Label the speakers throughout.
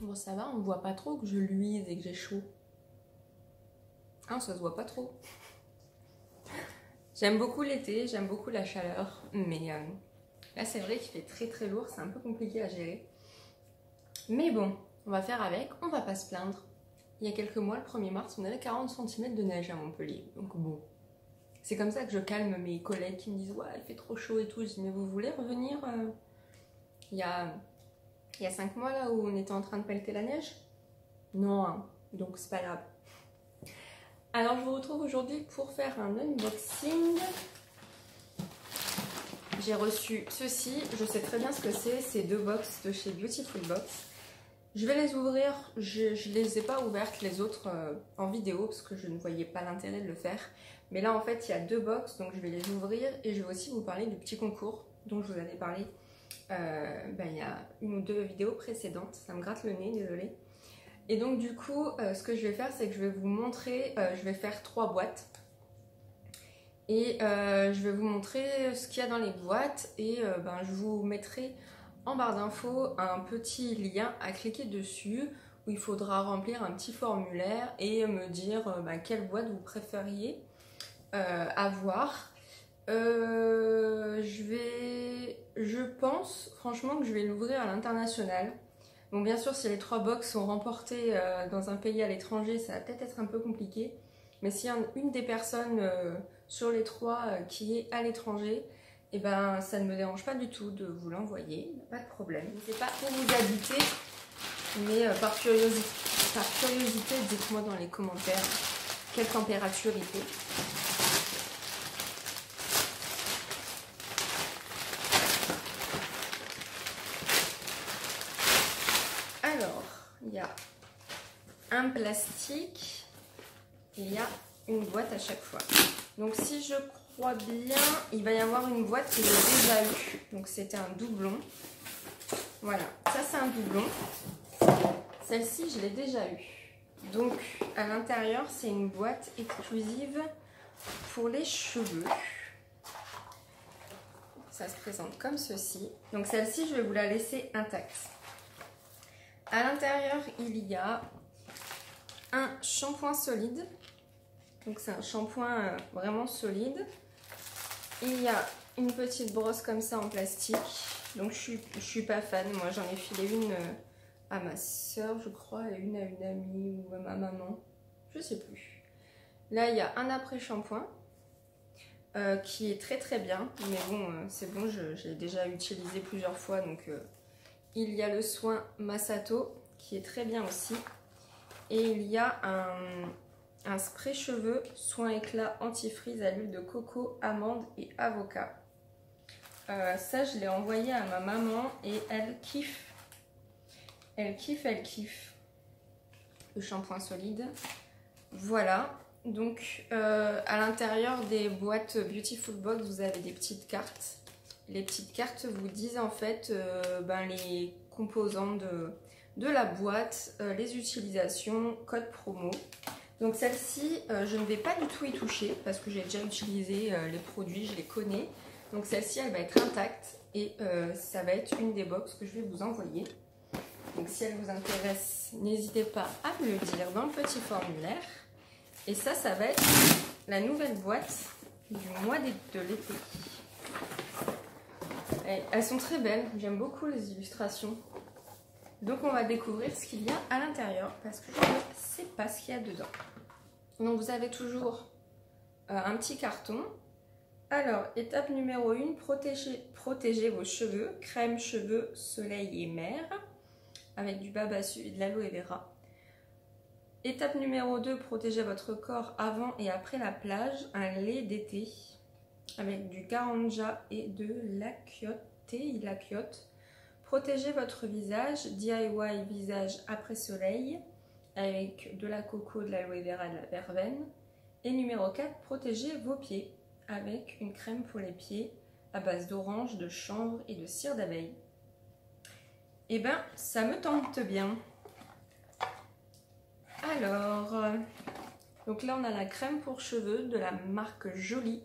Speaker 1: Bon, ça va, on voit pas trop que je luise et que j'ai chaud. Ah, ça se voit pas trop. J'aime beaucoup l'été, j'aime beaucoup la chaleur, mais là c'est vrai qu'il fait très très lourd, c'est un peu compliqué à gérer. Mais bon, on va faire avec, on va pas se plaindre. Il y a quelques mois, le 1er mars, on avait 40 cm de neige à Montpellier, donc bon. C'est comme ça que je calme mes collègues qui me disent « Ouais, il fait trop chaud et tout ». Je dis « Mais vous voulez revenir il y a 5 mois là où on était en train de pelleter la neige ?» Non, hein, donc c'est pas grave. Alors je vous retrouve aujourd'hui pour faire un unboxing. J'ai reçu ceci, je sais très bien ce que c'est 2 box de chez Beautiful Box. Je vais les ouvrir, je les ai pas ouvertes les autres en vidéo parce que je ne voyais pas l'intérêt de le faire. Mais là en fait il y a 2 box, donc je vais les ouvrir et je vais aussi vous parler du petit concours dont je vous avais parlé il y a 1 ou 2 vidéos précédentes. Ça me gratte le nez, désolée. Et donc du coup, ce que je vais faire, c'est que je vais vous montrer, je vais faire 3 boîtes. Et je vais vous montrer ce qu'il y a dans les boîtes et je vous mettrai en barre d'infos un petit lien à cliquer dessus où il faudra remplir un petit formulaire et me dire quelle boîte vous préfériez avoir. Je pense franchement que je vais l'ouvrir à l'international. Bon, bien sûr, si les 3 box sont remportées dans un pays à l'étranger, ça va peut-être être un peu compliqué. Mais s'il y a une des personnes sur les 3 qui est à l'étranger, et ça ne me dérange pas du tout de vous l'envoyer, pas de problème. Je ne sais pas où vous habitez, mais par curiosité, dites-moi dans les commentaires quelle température il fait. Alors, il y a un plastique et il y a une boîte à chaque fois. Donc si je crois bien, il va y avoir une boîte que j'ai déjà eue. Donc c'était un doublon. Voilà, ça c'est un doublon. Celle-ci, je l'ai déjà eue. Donc à l'intérieur, c'est une boîte exclusive pour les cheveux. Ça se présente comme ceci. Donc celle-ci, je vais vous la laisser intacte. À l'intérieur, il y a un shampoing solide. Donc c'est un shampoing vraiment solide. Il y a une petite brosse comme ça en plastique. Donc je suis pas fan. Moi j'en ai filé une à ma soeur je crois, et une à une amie ou à ma maman. Je sais plus. Là il y a un après-shampoing qui est très très bien. Mais bon, c'est bon, j'ai déjà utilisé plusieurs fois. Donc il y a le soin Massato qui est très bien aussi. Et il y a un spray cheveux soin éclat anti-frizz à l'huile de coco, amande et avocat. Ça, je l'ai envoyé à ma maman et elle kiffe. Elle kiffe. Le shampoing solide. Voilà. Donc, à l'intérieur des boîtes Beautiful Box, vous avez des petites cartes. Les petites cartes vous disent en fait les composants de la boîte, les utilisations, code promo. Donc celle-ci, je ne vais pas du tout y toucher parce que j'ai déjà utilisé les produits, je les connais. Donc celle-ci, elle va être intacte et ça va être une des box que je vais vous envoyer. Donc si elle vous intéresse, n'hésitez pas à me le dire dans le petit formulaire. Et ça va être la nouvelle boîte du mois de l'été. Elles sont très belles, j'aime beaucoup les illustrations. Donc on va découvrir ce qu'il y a à l'intérieur parce que je ne sais pas ce qu'il y a dedans. Donc vous avez toujours un petit carton. Alors, étape numéro 1, protégez vos cheveux. Crème cheveux, soleil et mer avec du babassu et de l'aloe vera. Étape numéro 2, protégez votre corps avant et après la plage. Un lait d'été avec du garanja et de l'akiote. Protégez votre visage, DIY visage après soleil avec de la coco, de l'aloe vera et de la verveine. Et numéro 4, protégez vos pieds avec une crème pour les pieds à base d'orange, de chanvre et de cire d'abeille. Et ça me tente bien. Alors, donc là on a la crème pour cheveux de la marque Jolie,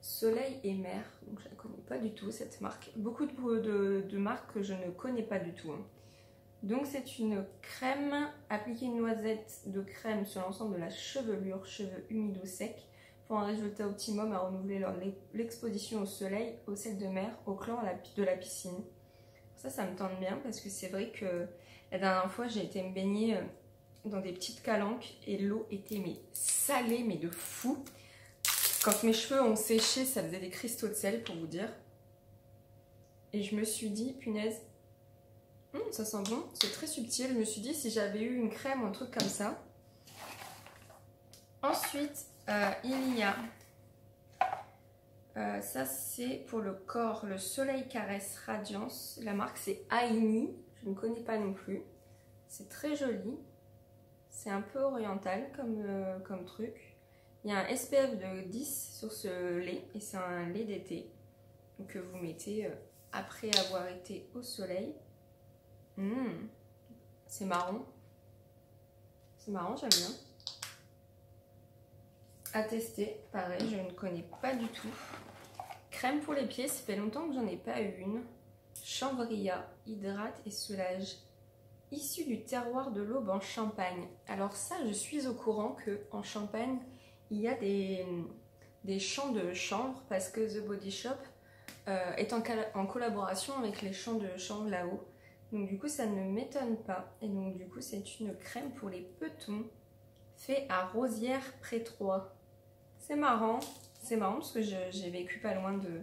Speaker 1: Soleil et Mer. Donc je ne la connais pas du tout cette marque. Beaucoup de marques que je ne connais pas du tout. Hein. Donc c'est une crème, appliquer une noisette de crème sur l'ensemble de la chevelure, cheveux humides ou secs, pour un résultat optimum à renouveler l'exposition au soleil, au sel de mer, au chlore de la piscine. Ça me tente bien parce que c'est vrai que la dernière fois j'ai été me baigner dans des petites calanques et l'eau était mais salée, mais de fou. Quand mes cheveux ont séché, ça faisait des cristaux de sel pour vous dire. Et je me suis dit, punaise, ça sent bon, c'est très subtil. Je me suis dit si j'avais eu une crème ou un truc comme ça. Ensuite, il y a, ça c'est pour le corps, le Soleil Caresse Radiance. La marque c'est Aini, je ne connais pas non plus. C'est très joli, c'est un peu oriental comme truc. Il y a un SPF de 10 sur ce lait et c'est un lait d'été que vous mettez après avoir été au soleil. C'est marron. C'est marrant, j'aime bien. À tester, pareil, je ne connais pas du tout. Crème pour les pieds, ça fait longtemps que j'en ai pas eu une. Chanvria, hydrate et soulage. Issu du terroir de l'Aube en Champagne. Alors ça, je suis au courant qu'en Champagne, il y a des champs de chanvre parce que The Body Shop est en collaboration avec les champs de chanvre là-haut. Donc du coup, ça ne m'étonne pas. Et donc du coup, c'est une crème pour les petons fait à Rosières-près-Troyes. C'est marrant parce que j'ai vécu pas loin de...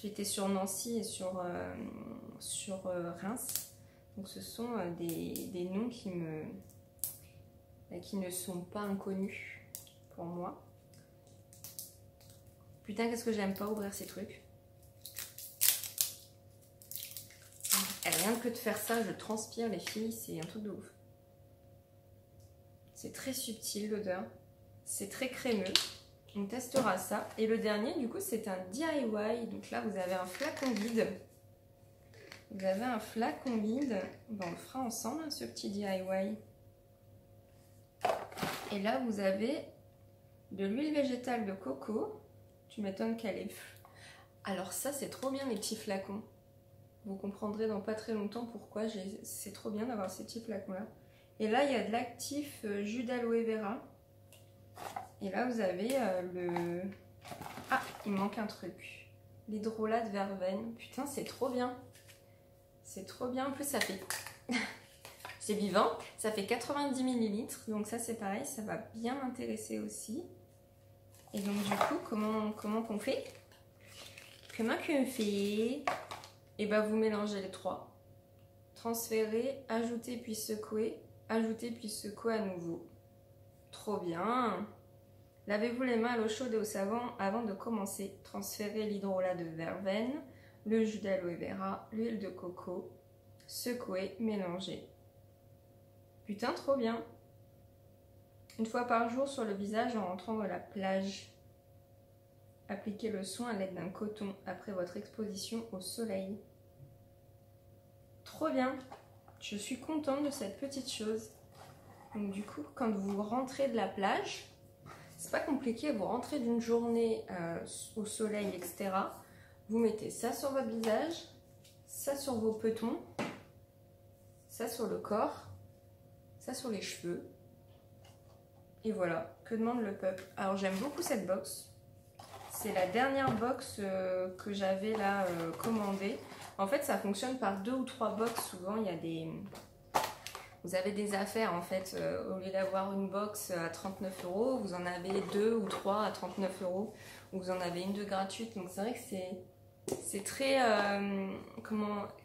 Speaker 1: J'étais sur Nancy et sur Reims. Donc ce sont des noms qui ne sont pas inconnus pour moi. Putain, qu'est-ce que j'aime pas ouvrir ces trucs. Et rien que de faire ça, je transpire les filles, c'est un truc de ouf. C'est très subtil l'odeur, c'est très crémeux. On testera ça. Et le dernier, du coup, c'est un DIY. Donc là, vous avez un flacon vide. Vous avez un flacon vide. Bon, on le fera ensemble, ce petit DIY. Et là, vous avez de l'huile végétale de coco. Tu m'étonnes qu'elle est... Alors ça, c'est trop bien, les petits flacons. Vous comprendrez dans pas très longtemps pourquoi. C'est trop bien d'avoir ces petits flacons-là. Et là, il y a de l'actif jus d'aloe vera. Et là, vous avez le... Ah, il me manque un truc. L'hydrolat de verveine. Putain, c'est trop bien. C'est trop bien. En plus, ça fait... c'est vivant. Ça fait 90 ml. Donc ça, c'est pareil. Ça va bien m'intéresser aussi. Et donc, du coup, comment qu'on fait? Comment qu'on fait? Et ben, vous mélangez les trois. Transférez, ajoutez puis secouez. Ajoutez puis secouez à nouveau. Trop bien. Lavez-vous les mains à l'eau chaude et au savon avant de commencer. Transférez l'hydrolat de verveine, le jus d'aloe vera, l'huile de coco. Secouez, mélangez. Putain, trop bien. Une fois par jour sur le visage en rentrant de la plage. Appliquez le soin à l'aide d'un coton après votre exposition au soleil. Trop bien. Je suis contente de cette petite chose. Donc du coup, quand vous rentrez de la plage, c'est pas compliqué, vous rentrez d'une journée au soleil, etc. Vous mettez ça sur votre visage, ça sur vos petons, ça sur le corps, ça sur les cheveux. Et voilà, que demande le peuple? Alors j'aime beaucoup cette box. C'est la dernière box que j'avais là commandée. En fait, ça fonctionne par 2 ou 3 box. Souvent, il y a des... Vous avez des affaires en fait. Au lieu d'avoir une box à 39 €, vous en avez 2 ou 3 à 39 €. Ou vous en avez une de gratuite. Donc c'est vrai que c'est très,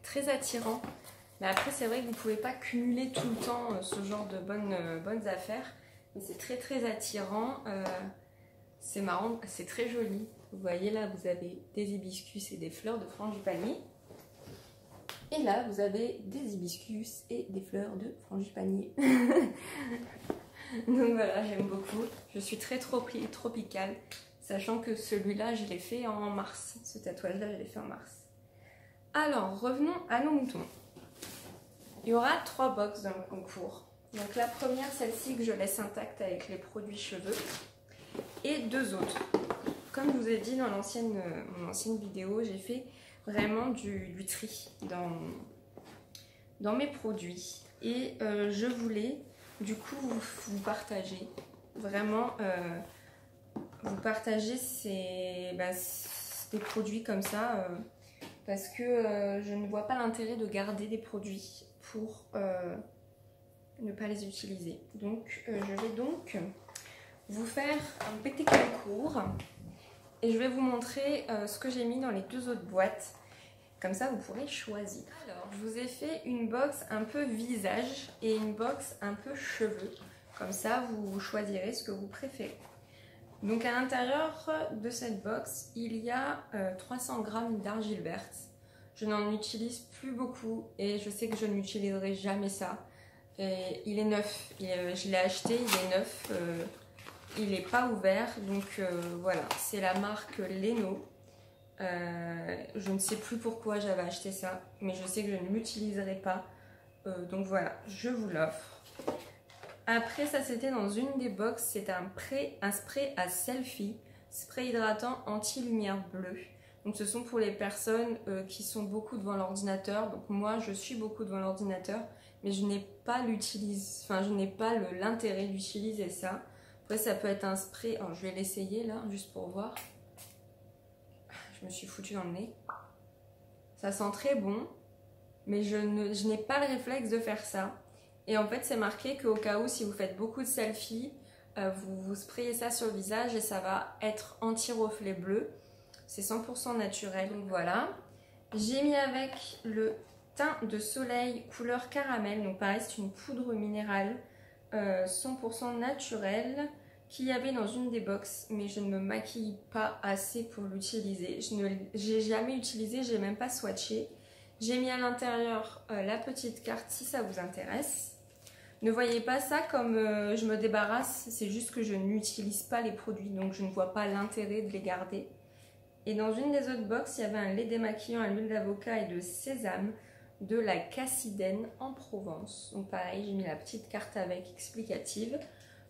Speaker 1: très attirant. Mais après, c'est vrai que vous ne pouvez pas cumuler tout le temps ce genre de bonnes affaires. Mais c'est très très attirant. C'est marrant, c'est très joli. Vous voyez là, vous avez des hibiscus et des fleurs de frangipani. Et là, vous avez des hibiscus et des fleurs de frangipani. Donc voilà, j'aime beaucoup. Je suis très tropicale, sachant que celui-là, je l'ai fait en mars. Ce tatouage-là, je l'ai fait en mars. Alors, revenons à nos moutons. Il y aura 3 box dans le concours. Donc la première, celle-ci que je laisse intacte avec les produits cheveux. Et 2 autres. Comme je vous ai dit dans mon ancienne vidéo, j'ai fait vraiment du tri dans mes produits. et je voulais du coup vous partager, vraiment vous partager des produits comme ça parce que je ne vois pas l'intérêt de garder des produits pour ne pas les utiliser. Donc je vais donc vous faire un petit concours et je vais vous montrer ce que j'ai mis dans les 2 autres boîtes. Comme ça, vous pourrez choisir. Alors, je vous ai fait une box un peu visage et une box un peu cheveux. Comme ça, vous choisirez ce que vous préférez. Donc, à l'intérieur de cette box, il y a 300 g d'argile verte. Je n'en utilise plus beaucoup et je sais que je n'utiliserai jamais ça. Et il est neuf. Je l'ai acheté, il est neuf. Il n'est pas ouvert. Donc, voilà. C'est la marque Leno. Je ne sais plus pourquoi j'avais acheté ça, mais je sais que je ne l'utiliserai pas. Donc voilà, je vous l'offre. Après, ça c'était dans une des box, c'est un spray à selfie, spray hydratant anti-lumière bleue. Donc ce sont pour les personnes qui sont beaucoup devant l'ordinateur. Donc moi, je suis beaucoup devant l'ordinateur, mais je n'ai pas l'intérêt d'utiliser ça. Après, ça peut être un spray. Alors, je vais l'essayer là, juste pour voir. Je me suis foutue dans le nez. Ça sent très bon, mais je n'ai pas le réflexe de faire ça. Et en fait, c'est marqué qu'au cas où, si vous faites beaucoup de selfies, vous sprayez ça sur le visage et ça va être anti-reflet bleu. C'est 100% naturel. Donc voilà. J'ai mis avec le teint de soleil couleur caramel. Donc pareil, c'est une poudre minérale 100% naturelle qu'il y avait dans une des box, mais je ne me maquille pas assez pour l'utiliser. Je n'ai jamais utilisé, j'ai même pas swatché. J'ai mis à l'intérieur la petite carte si ça vous intéresse. Ne voyez pas ça comme je me débarrasse, c'est juste que je n'utilise pas les produits, donc je ne vois pas l'intérêt de les garder. Et dans une des autres box, il y avait un lait démaquillant à l'huile d'avocat et de sésame de la Cassidène en Provence. Donc pareil, j'ai mis la petite carte avec explicative.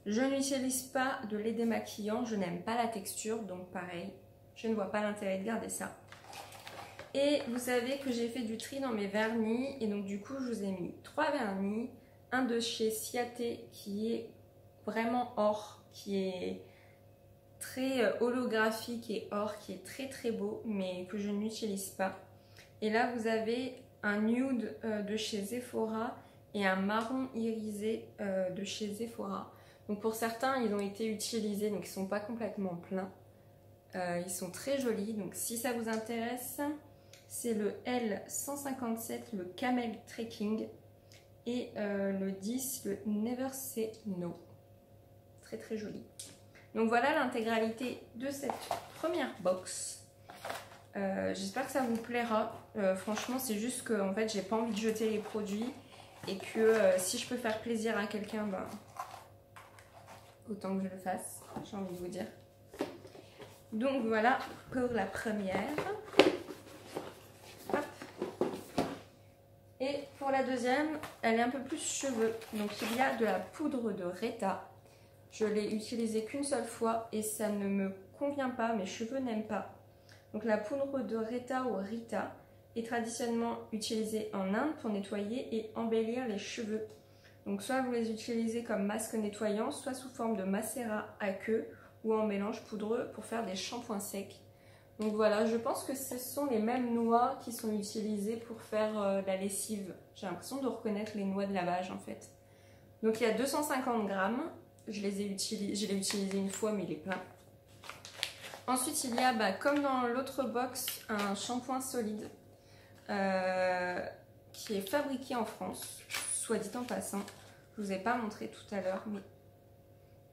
Speaker 1: Je n'utilise pas de lait démaquillant, je n'aime pas la texture, donc pareil, je ne vois pas l'intérêt de garder ça. Et vous savez que j'ai fait du tri dans mes vernis, et donc du coup je vous ai mis 3 vernis, un de chez Ciaté qui est vraiment or, qui est très holographique et or, qui est très très beau, mais que je n'utilise pas. Et là vous avez un nude de chez Sephora et un marron irisé de chez Sephora. Donc pour certains, ils ont été utilisés, donc ils ne sont pas complètement pleins. Ils sont très jolis, donc si ça vous intéresse, c'est le L157, le Camel Trekking, et le 10, le Never Say No. Très très joli. Donc voilà l'intégralité de cette première box. J'espère que ça vous plaira. Franchement, c'est juste que en fait, j'ai pas envie de jeter les produits et que si je peux faire plaisir à quelqu'un, ben, autant que je le fasse, j'ai envie de vous dire. Donc voilà pour la première. Hop. Et pour la deuxième, elle est un peu plus cheveux. Donc il y a de la poudre de Rita. Je l'ai utilisée qu'une seule fois et ça ne me convient pas, mes cheveux n'aiment pas. Donc la poudre de Rita ou Rita est traditionnellement utilisée en Inde pour nettoyer et embellir les cheveux. Donc soit vous les utilisez comme masque nettoyant, soit sous forme de macérat à queue ou en mélange poudreux pour faire des shampoings secs. Donc voilà, je pense que ce sont les mêmes noix qui sont utilisées pour faire la lessive. J'ai l'impression de reconnaître les noix de lavage en fait. Donc il y a 250 grammes, je l'ai utilisé une fois mais il est plein. Ensuite il y a, comme dans l'autre box, un shampoing solide qui est fabriqué en France, soit dit en passant. Je ne vous ai pas montré tout à l'heure, mais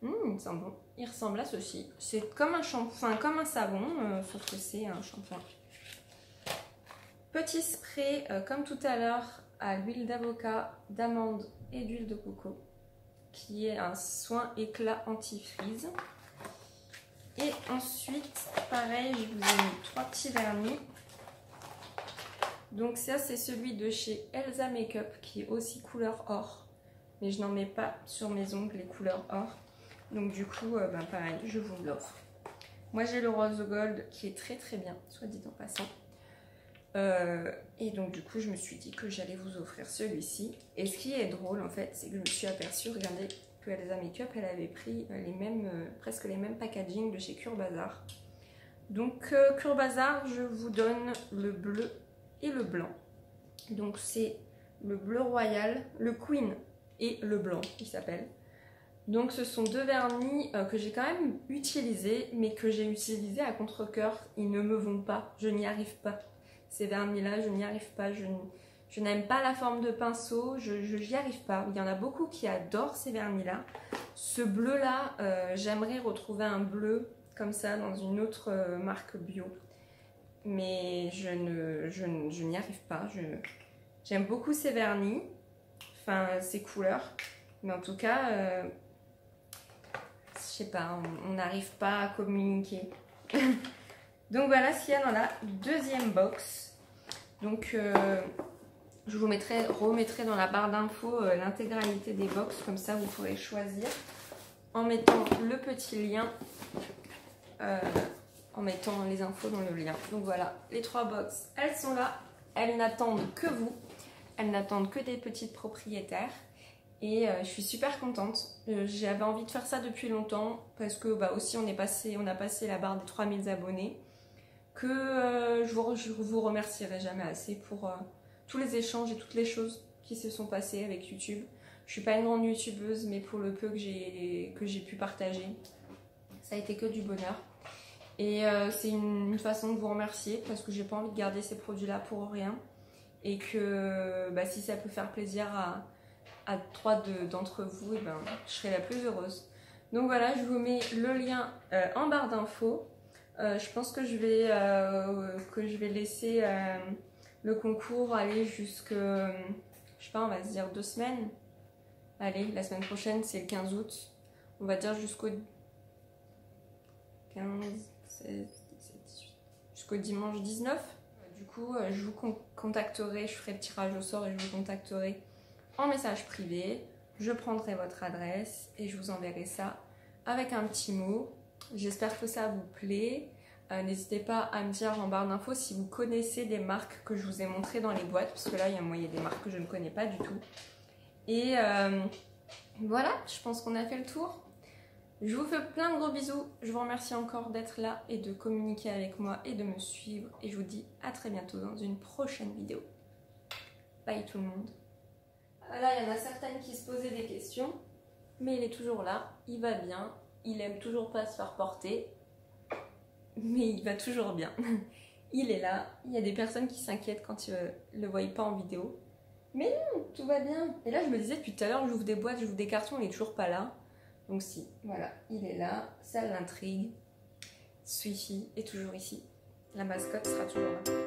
Speaker 1: il sent bon. Il ressemble à ceci. C'est comme un shampoing, comme un savon, sauf que c'est un shampoing. Petit spray, comme tout à l'heure, à l'huile d'avocat, d'amande et d'huile de coco, qui est un soin éclat anti-frise. Et ensuite, pareil, je vous ai mis 3 petits vernis. Donc ça, c'est celui de chez Elsa Makeup, qui est aussi couleur or. Mais je n'en mets pas sur mes ongles les couleurs or. Donc du coup, pareil, je vous l'offre. Moi j'ai le rose gold qui est très très bien, soit dit en passant. Et donc du coup je me suis dit que j'allais vous offrir celui-ci. Et ce qui est drôle en fait, c'est que je me suis aperçue, regardez, que Elsa Makeup elle avait pris les mêmes, presque les mêmes packaging de chez Curbazar. Donc Curbazar, je vous donne le bleu et le blanc. Donc c'est le bleu royal, le Queen et le blanc il s'appelle. Donc ce sont deux vernis que j'ai quand même utilisés, mais que j'ai utilisés à contre-cœur. Ils ne me vont pas, je n'y arrive pas. Ces vernis-là, je n'y arrive pas. Je n'aime pas la forme de pinceau, je n'y arrive pas. Il y en a beaucoup qui adorent ces vernis-là. Ce bleu-là, j'aimerais retrouver un bleu comme ça dans une autre marque bio. Mais je n'y arrive pas. J'aime beaucoup ces vernis, enfin ces couleurs. Mais en tout cas, je sais pas, on n'arrive pas à communiquer. Donc voilà ce qu'il y a dans la deuxième box. Donc je vous remettrai dans la barre d'infos l'intégralité des box, comme ça vous pourrez choisir en mettant le petit lien, en mettant les infos dans le lien. Donc voilà, les trois box, elles sont là, elles n'attendent que vous, elles n'attendent que des petites propriétaires. Et je suis super contente. J'avais envie de faire ça depuis longtemps parce que bah, aussi on a passé la barre des 3000 abonnés. Que je vous remercierai jamais assez pour tous les échanges et toutes les choses qui se sont passées avec YouTube. Je suis pas une grande youtubeuse, mais pour le peu que j'ai pu partager, ça a été que du bonheur. Et c'est une façon de vous remercier parce que j'ai pas envie de garder ces produits-là pour rien. Et que bah, si ça peut faire plaisir à 3 d'entre vous, et ben, je serai la plus heureuse. Donc voilà, je vous mets le lien en barre d'infos. Je pense que je vais laisser le concours aller jusque, je sais pas, on va se dire 2 semaines. Allez, la semaine prochaine c'est le 15 août. On va dire jusqu'au 15, 16, 17, 18, jusqu'au dimanche 19. Du coup, je vous contacterai, je ferai le tirage au sort et je vous contacterai en message privé. Je prendrai votre adresse et je vous enverrai ça avec un petit mot. J'espère que ça vous plaît. N'hésitez pas à me dire en barre d'infos si vous connaissez des marques que je vous ai montrées dans les boîtes, parce que là, il y a des marques que je ne connais pas du tout. Et voilà, je pense qu'on a fait le tour. Je vous fais plein de gros bisous. Je vous remercie encore d'être là et de communiquer avec moi et de me suivre. Et je vous dis à très bientôt dans une prochaine vidéo. Bye tout le monde. Là, il y en a certaines qui se posaient des questions, mais il est toujours là, il va bien, il aime toujours pas se faire porter, mais il va toujours bien. Il est là, il y a des personnes qui s'inquiètent quand ils le voient pas en vidéo, mais non, tout va bien. Et là, je me disais depuis tout à l'heure, j'ouvre des boîtes, j'ouvre des cartons, il est toujours pas là. Donc si, voilà, il est là, ça l'intrigue. Sweetie est toujours ici, la mascotte sera toujours là.